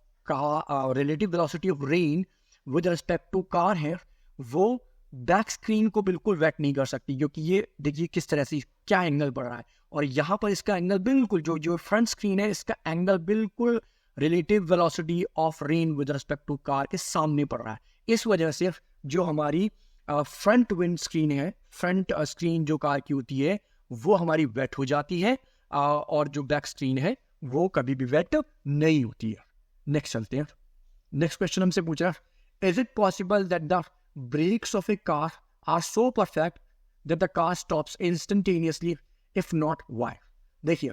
rain with respect to car है वो बैक स्क्रीन को बिल्कुल वेट नहीं कर सकती, क्योंकि ये देखिए किस तरह से क्या एंगल पड़ रहा है, और यहाँ पर इसका एंगल बिल्कुल जो फ्रंट स्क्रीन है इसका एंगल बिल्कुल relative velocity of rain with respect to car के सामने पड़ रहा है। इस वजह से जो हमारी फ्रंट विंड स्क्रीन है, फ्रंट स्क्रीन जो कार की होती है वो हमारी वेट हो जाती है, और जो बैक स्क्रीन है वो कभी भी वेट नहीं होती है। नेक्स्ट चलते हैं, नेक्स्ट क्वेश्चन हमसे पूछा, is it possible that the brakes of a car are so perfect that the car stops instantaneously, if not why? देखिए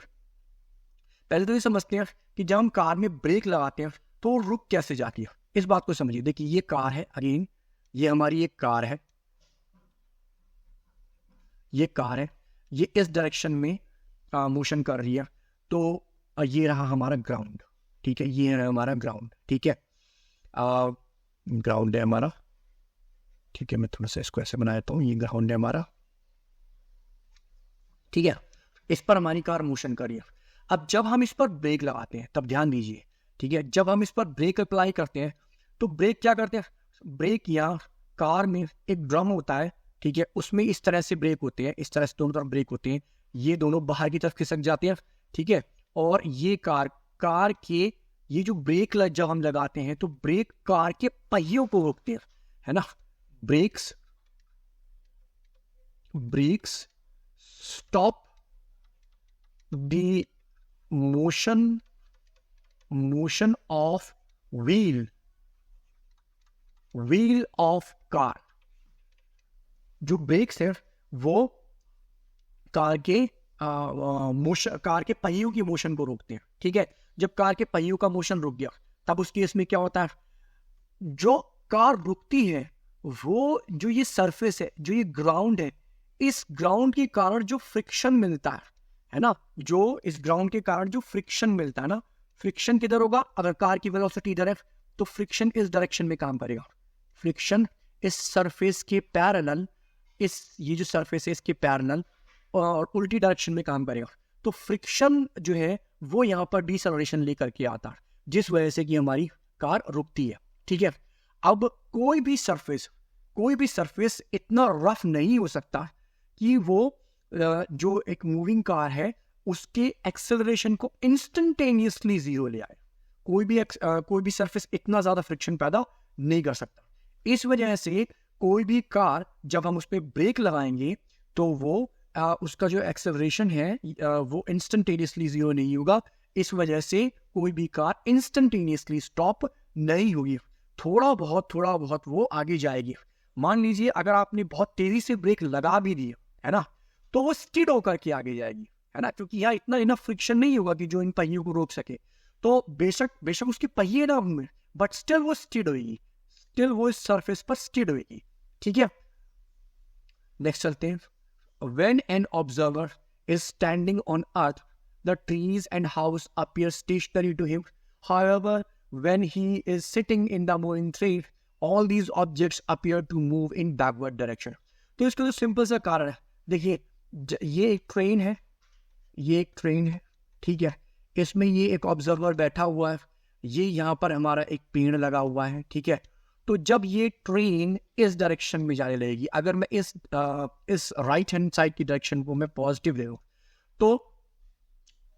पहले तो ये समझते हैं कि जब हम कार में ब्रेक लगाते हैं तो रुक कैसे जाती है, इस बात को समझिए। देखिए ये कार है, अगेन ये हमारी एक कार है, ये कार है, ये इस डायरेक्शन में मोशन कर रही है, तो ये रहा हमारा ग्राउंड, ठीक है, ये है हमारा ग्राउंड, ठीक है, ग्राउंड है हमारा, ठीक है। मैं थोड़ा सा इसको ऐसे बनाया हूँ, ये ग्राउंड है हमारा, ठीक है। इस पर हमारी कार मोशन कर रही है। अब जब हम इस पर ब्रेक लगाते हैं तब ध्यान दीजिए, ठीक है, जब हम इस पर ब्रेक अप्लाई करते हैं तो ब्रेक क्या करते हैं, ब्रेक या कार में एक ड्रम होता है, ठीक है, उसमें इस तरह से ब्रेक होते हैं, इस तरह से दोनों तरफ ब्रेक होते हैं, ये दोनों बाहर की तरफ खिसक जाते हैं, ठीक है, और ये कार के ये जो ब्रेक जब हम लगाते हैं तो ब्रेक कार के पहियों को रोकते हैं, है ना, brakes stop the motion of wheel of car. जो ब्रेक्स है वो कार के पहियों की मोशन को रोकते हैं, ठीक है। जब कार के पहियों का मोशन रुक गया तब उस केस में क्या होता है, जो कार रुकती है वो जो ये सरफेस है, जो ये ग्राउंड है, इस ग्राउंड के कारण जो फ्रिक्शन मिलता है ना, जो इस ग्राउंड के कारण जो फ्रिक्शन मिलता है ना, फ्रिक्शन किधर होगा, अगर कार की वेलोसिटी इधर है तो फ्रिक्शन इस डायरेक्शन में काम करेगा, फ्रिक्शन इस सरफेस के पैरेलल, ये जो सरफेस है इसके पैरेलल और उल्टी डायरेक्शन में काम करेगा। तो फ्रिक्शन जो है वो यहाँ पर डिसेलरेशन लेकर के आता है, जिस वजह से कि हमारी कार रुकती है, ठीक है। अब कोई भी सरफेस इतना रफ नहीं हो सकता कि वो जो एक मूविंग कार है उसके एक्सेलरेशन को इंस्टेंटेनियसली जीरो ले आए। कोई भी सरफेस इतना ज्यादा फ्रिक्शन पैदा नहीं कर सकता। इस वजह से कोई भी कार जब हम उस पर ब्रेक लगाएंगे तो वो उसका जो एक्सेलरेशन है वो इंस्टेंटेनियसली जीरो नहीं होगा। इस वजह से कोई भी कार इंस्टेंटेनियसली स्टॉप नहीं होगी, थोड़ा बहुत वो आगे जाएगी। मान लीजिए अगर आपने बहुत तेजी से ब्रेक लगा भी दी है ना, तो वो स्टिड होकर के आगे जाएगी, है ना, क्योंकि यहाँ इतना इनफ फ्रिक्शन नहीं होगा कि जो इन पहियों को रोक सके। तो बेशक उसके पहिए ना उनमें, बट स्टिल वो स्टिड होगी, स्टिल वो इस सरफेस पर स्टिड होगी, ठीक है। नेक्स्ट चलते हैं। When an observer is standing on earth, the trees and house appear stationary to him. However, when he is sitting in the moving train, all these objects appear to move in backward direction. तो इसका जो सिंपल सा कारण है, देखिए ये एक ट्रेन है, ठीक है, इसमें ये एक ऑब्जर्वर बैठा हुआ है, ये यहाँ पर हमारा एक पेड़ लगा हुआ है, ठीक है। तो जब ये ट्रेन इस डायरेक्शन में जाने लगेगी, अगर मैं इस राइट हैंड साइड की डायरेक्शन को मैं पॉजिटिव ले लूं तो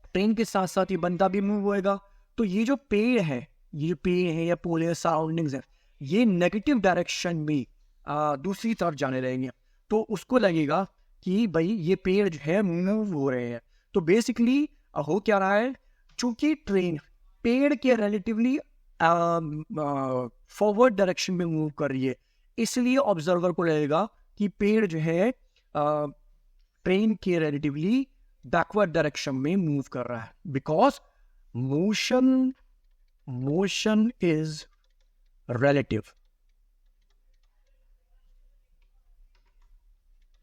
ट्रेन के साथ साथ ये बंदा भी मूव होएगा। तो ये जो पेड़ है या पोलर सराउंडिंग्स है, ये नेगेटिव डायरेक्शन में दूसरी तरफ जाने लगेंगे। तो उसको लगेगा कि भाई ये पेड़ जो है मूव हो रहे हैं। तो बेसिकली हो क्या रहा है, चूंकि ट्रेन पेड़ के रिलेटिवली फॉरवर्ड डायरेक्शन में मूव कर रही है, इसलिए ऑब्जर्वर को लगेगा कि पेड़ जो है ट्रेन के रिलेटिवली बैकवर्ड डायरेक्शन में मूव कर रहा है, because motion is relative.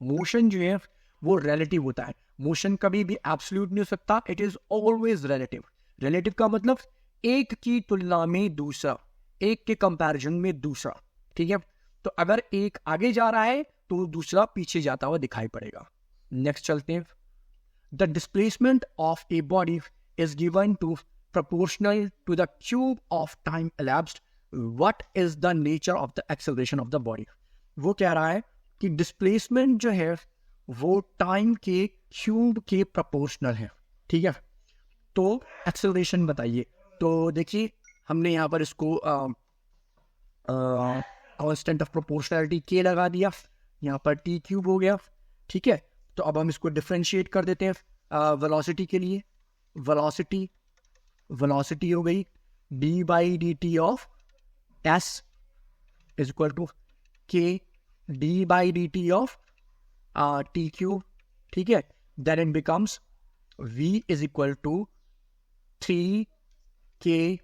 Motion जो है वो रिलेटिव होता है, मोशन कभी भी एब्सोल्यूट नहीं हो सकता, it is always relative. Relative का मतलब एक की तुलना में दूसरा, एक के कंपैरिजन में दूसरा, ठीक है। तो अगर एक आगे जा रहा है तो दूसरा पीछे जाता हुआ दिखाई पड़ेगा। नेक्स्ट चलते हैं। The displacement of a body is given to proportional to the cube of time elapsed. What is the nature of the acceleration of the body? वो कह रहा है कि डिस्प्लेसमेंट जो है वो टाइम के क्यूब के प्रोपोर्शनल है, ठीक है। तो एक्सेलरेशन बताइए। तो देखिए हमने यहाँ पर इसको कांस्टेंट ऑफ प्रोपोर्शनैलिटी के लगा दिया, यहाँ पर टी क्यूब हो गया, ठीक है। तो अब हम इसको डिफ्रेंशिएट कर देते हैं वेलोसिटी के लिए। वेलोसिटी हो गई d by d T of s is equal to k d by d T of t cube, ठीक है। Then it becomes v is equal to 3k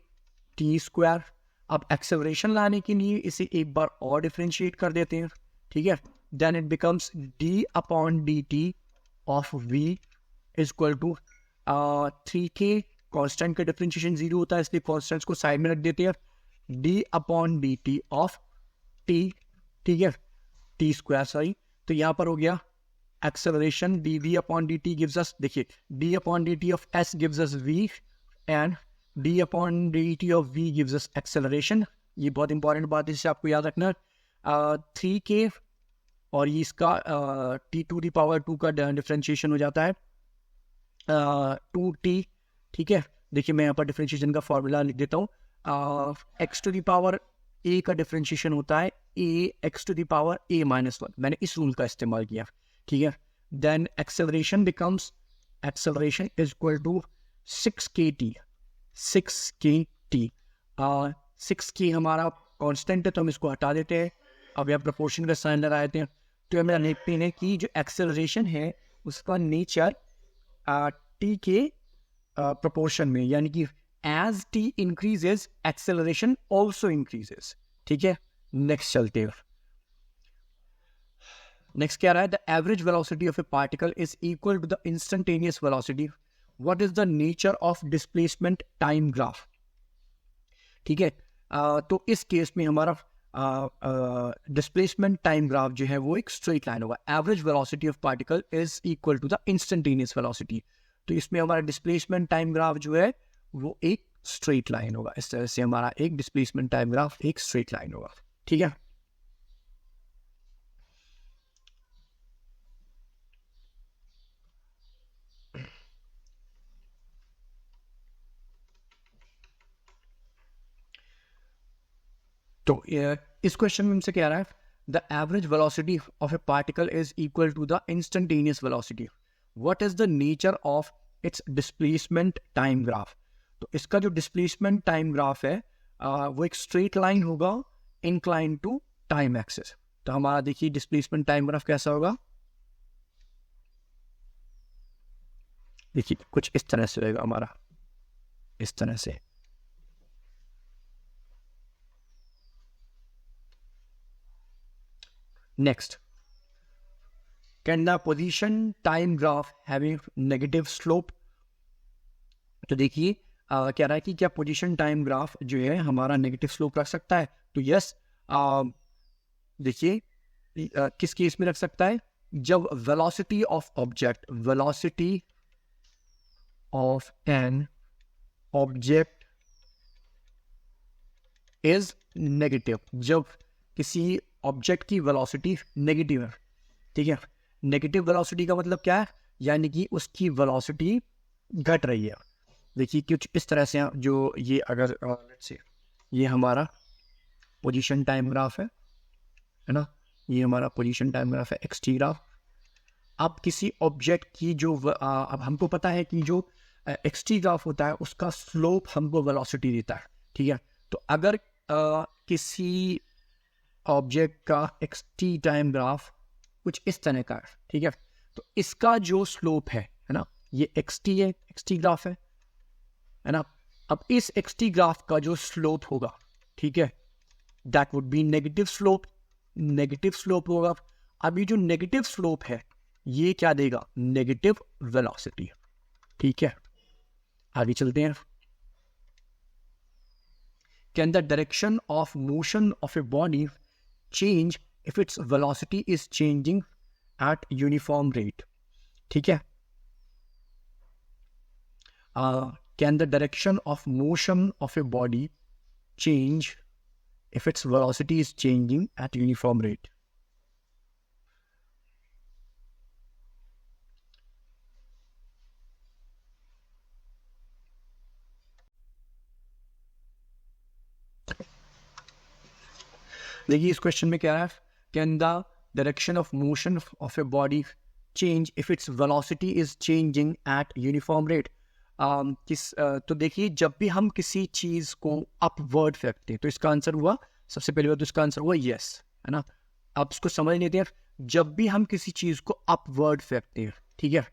t square. अब एक्सेलरेशन लाने के लिए इसे एक बार और डिफ्रेंशिएट कर देते हैं, ठीक है। Then it becomes d upon D T of v is equal to 3k। Constant का डिफरेंशिएशन 0 होता है, इसलिए कांस्टेंट्स को साइड में रख देते हैं, d upon D T of t, ठीक है, टी स्क्वायर सॉरी। तो यहाँ पर हो गया acceleration dv upon dt gives us, देखिए d upon dt of s gives us v and d upon dt of v gives us acceleration. ये बहुत इंपॉर्टेंट बात है, इसे आपको याद रखना. 3k और ये इसका t टू दी पावर 2 का डिफ्रेंशिएशन हो जाता है 2t. ठीक है, देखिए मैं यहाँ पर डिफ्रेंशिएशन का फॉर्मूला लिख देता हूँ. x to the power a का डिफ्रेंशिएशन होता है a x to the power a minus 1. मैंने इस रूल का इस्तेमाल किया. ठीक है, then acceleration becomes, acceleration is equal to 6kt. 6k हमारा कांस्टेंट है तो हम इसको हटा देते हैं. अब यहाँ प्रोपोर्शन का साइन लगाते हैं तो हमें देखते हैं कि जो एक्सेलरेशन है उसका नेचर t के प्रोपोर्शन में, यानी कि as t increases acceleration also increases. ठीक है, नेक्स्ट चलते हैं. नेक्स्ट क्या रहा है, the average velocity of a particle is equal to the instantaneous velocity. What is the nature of displacement time graph. ठीक है, तो इस केस में हमारा डिस्प्लेसमेंट टाइम ग्राफ जो है वो एक स्ट्रेट लाइन होगा. Average velocity of particle is equal to the instantaneous velocity. तो इसमें हमारा डिस्प्लेसमेंट टाइम ग्राफ जो है वो एक स्ट्रेट लाइन होगा. इस तरह से हमारा एक डिस्प्लेसमेंट टाइम ग्राफ एक स्ट्रेट लाइन होगा. ठीक है, तो इस क्वेश्चन में हमसे क्या रहा है, the average velocity of a particle is equal to the instantaneous velocity. What is the nature of its displacement time graph. तो इसका जो डिस्प्लेसमेंट टाइम ग्राफ है वो एक स्ट्रेट लाइन होगा इंक्लाइन टू टाइम एक्सिस. तो हमारा देखिए डिस्प्लेसमेंट टाइम ग्राफ कैसा होगा, देखिए कुछ इस तरह से होगा हमारा, इस तरह से. Next, can the position time graph having negative slope. तो देखिए क्या रहा है कि क्या पोजीशन टाइम ग्राफ जो है हमारा नेगेटिव स्लोप रख सकता है. तो यस, देखिए किस केस में रख सकता है, जब velocity of object, velocity of an object is negative. जब किसी ऑब्जेक्ट की वेलोसिटी नेगेटिव है. ठीक है, नेगेटिव वेलोसिटी का मतलब क्या है, यानी कि उसकी वेलोसिटी घट रही है. देखिए कुछ इस तरह से जो ये अगर लेट्स से ये हमारा पोजीशन टाइम ग्राफ है ना, ये हमारा पोजीशन टाइम ग्राफ है एक्स टी ग्राफ. अब किसी ऑब्जेक्ट की जो अब हमको पता है कि जो एक्स टी ग्राफ होता है उसका स्लोप हमको वेलोसिटी देता है. ठीक है, तो अगर किसी ऑब्जेक्ट का एक्स टी टाइम ग्राफ कुछ इस तरह का है, ठीक है, तो इसका जो स्लोप है ना, ये एक्स टी है, एक्स टी ग्राफ है ना. अब इस एक्स टी ग्राफ का जो स्लोप होगा, ठीक है, that would be negative slope. Negative slope होगा. अभी जो नेगेटिव स्लोप है ये क्या देगा, नेगेटिव वेलोसिटी. ठीक है, आगे चलते हैं. Can the direction of motion of a body change if its velocity is changing at uniform rate. ठीक है, can the direction of motion of a body change if its velocity is changing at uniform rate. देखिए इस क्वेश्चन में क्या है, can the direction of motion of a body change if its velocity is changing eight uniform rate. तो देखिए जब भी हम किसी चीज को अपवर्ड फेंकते हैं तो इसका आंसर हुआ, सबसे पहले बात तो इसका आंसर हुआ यस, है ना. आप इसको समझ लेते हैं, जब भी हम किसी चीज को अपवर्ड फेंकते हैं, ठीक है,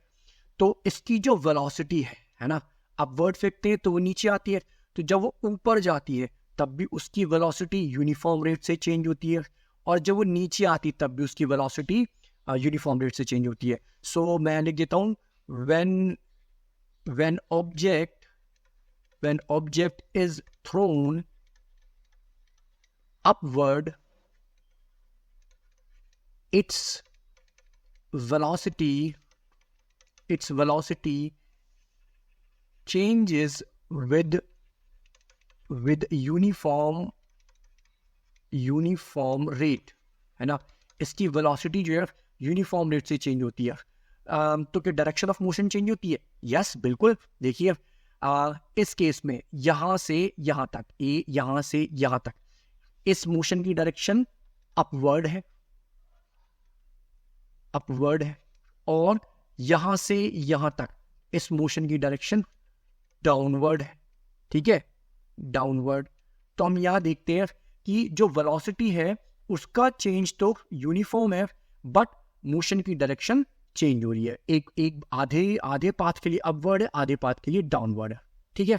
तो इसकी जो वेलोसिटी है ना, अपवर्ड फेंकते हैं तो वो नीचे आती है, तो जब वो ऊपर जाती है तब भी उसकी वेलोसिटी यूनिफॉर्म रेट से चेंज होती है, और जब वो नीचे आती है तब भी उसकी वेलोसिटी यूनिफॉर्म रेट से चेंज होती है. सो मैं लिख देता हूँ, when object is thrown upward, its velocity changes with uniform rate, है ना, इसकी वेलोसिटी जो है यूनिफॉर्म रेट से चेंज होती है। तो क्या डायरेक्शन ऑफ मोशन चेंज होती है? यस, बिल्कुल। देखिए इस केस में यहां से यहां तक, ए यहां से यहां तक, इस मोशन की डायरेक्शन अपवर्ड है, और यहां से यहां तक इस मोशन की डायरेक्शन डाउनवर्ड है। ठीक है, डाउनवर्ड। तो हम यहां देखते हैं कि जो वेलोसिटी है उसका चेंज तो यूनिफॉर्म है, बट मोशन की डायरेक्शन चेंज हो रही है। एक आधे पाथ के लिए अपवर्ड है, आधे पाथ के लिए डाउनवर्ड है। ठीक है।